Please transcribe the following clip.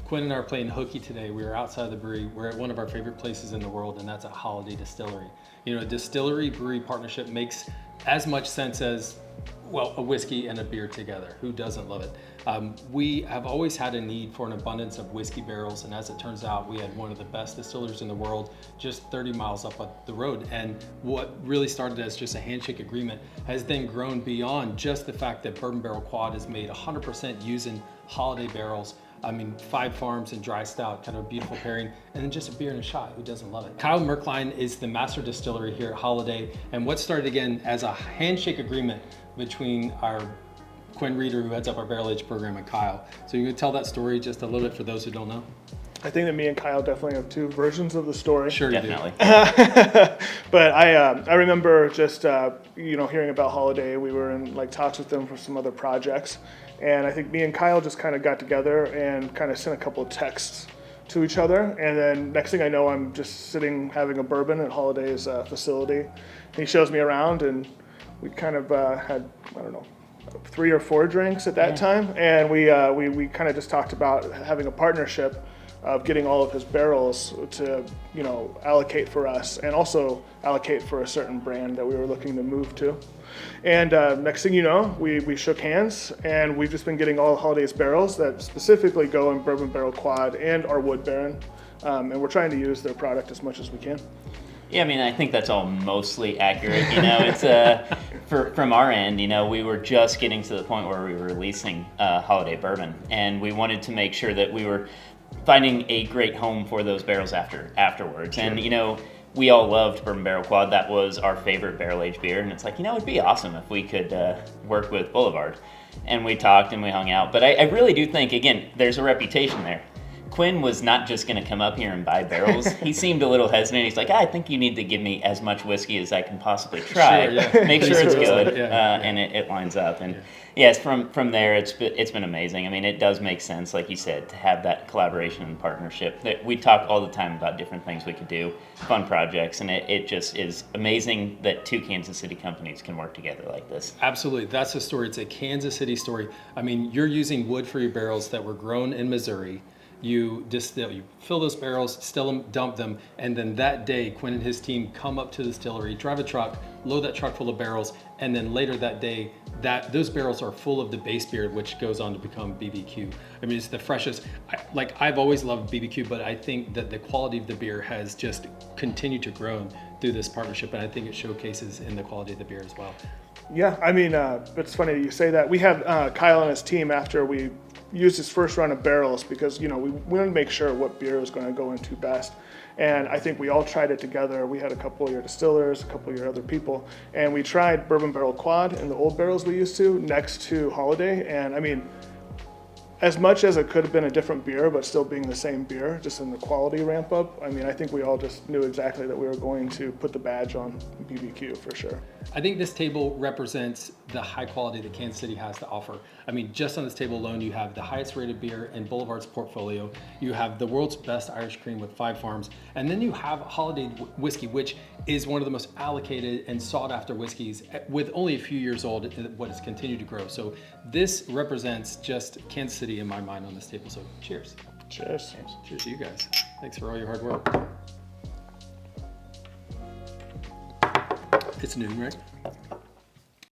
Quinn and I are playing hooky today. We were outside of the brewery. We're at one of our favorite places in the world, and that's at Holladay Distillery. You know, a distillery brewery partnership makes as much sense as, well, a whiskey and a beer together. Who doesn't love it? We have always had a need for an abundance of whiskey barrels, and as it turns out, we had one of the best distillers in the world just 30 miles up the road. And what really started as just a handshake agreement has then grown beyond just the fact that Bourbon Barrel Quad is made 100% using Holladay barrels. I mean, 5 farms and dry stout, kind of a beautiful pairing, and then just a beer and a shot. Who doesn't love it? Kyle Merklein is the master distillery here at Holladay, and what started again as a handshake agreement between our Quinn Reeder, who heads up our barrel age program, and Kyle. So you can tell that story just a little bit for those who don't know. I think that me and Kyle definitely have 2 versions of the story. Sure, Definitely. But I remember just hearing about Holladay. We were in talks with them for some other projects, and I think me and Kyle just kind of got together and kind of sent a couple of texts to each other. And then next thing I know, I'm just sitting having a bourbon at Holladay's facility. And he shows me around, and we kind of had 3 or 4 drinks at that time, and we kind of just talked about having a partnership of getting all of his barrels to allocate for us, and also allocate for a certain brand that we were looking to move to. And next thing you know, we shook hands, and we've just been getting all of Holladay's barrels that specifically go in Bourbon Barrel Quad and our Wood Baron, and we're trying to use their product as much as we can. Yeah, I mean, I think that's all mostly accurate. It's from our end, we were just getting to the point where we were releasing Holladay bourbon, and we wanted to make sure that we were finding a great home for those barrels afterwards. Sure. And we all loved Bourbon Barrel Quad. That was our favorite barrel aged beer, and it's it'd be awesome if we could work with Boulevard. And we talked and we hung out, but I really do think, again, there's a reputation there. Quinn was not just going to come up here and buy barrels. He seemed a little hesitant. He's like, I think you need to give me as much whiskey as I can possibly try. Sure, yeah. Make sure it's good, Yeah. and it lines up. And yes, from there, it's been amazing. I mean, it does make sense, like you said, to have that collaboration and partnership. That we talk all the time about different things we could do, fun projects, and it just is amazing that 2 Kansas City companies can work together like this. Absolutely, that's the story. It's a Kansas City story. I mean, you're using wood for your barrels that were grown in Missouri. You fill those barrels, distill them, dump them, and then that day, Quinn and his team come up to the distillery, drive a truck, load that truck full of barrels, and then later that day, those barrels are full of the base beer, which goes on to become BBQ. I mean, it's the freshest. I've always loved BBQ, but I think that the quality of the beer has just continued to grow through this partnership, and I think it showcases in the quality of the beer as well. Yeah, I mean, it's funny that you say that. We had Kyle and his team after we used his first run of barrels, because we wanted to make sure what beer was going to go into best. And I think we all tried it together. We had a couple of your distillers, a couple of your other people, and we tried Bourbon Barrel Quad and the old barrels we used to next to Holladay. And I mean, as much as it could have been a different beer, but still being the same beer, just in the quality ramp up, I mean, I think we all just knew exactly that we were going to put the badge on BBQ for sure. I think this table represents the high quality that Kansas City has to offer. I mean, just on this table alone, you have the highest rated beer in Boulevard's portfolio. You have the world's best Irish cream with 5 farms. And then you have Holladay whiskey, which is one of the most allocated and sought after whiskeys with only a few years old, what has continued to grow. So this represents just Kansas City in my mind on this table. So cheers. Cheers. Cheers to you guys. Thanks for all your hard work. It's noon, right?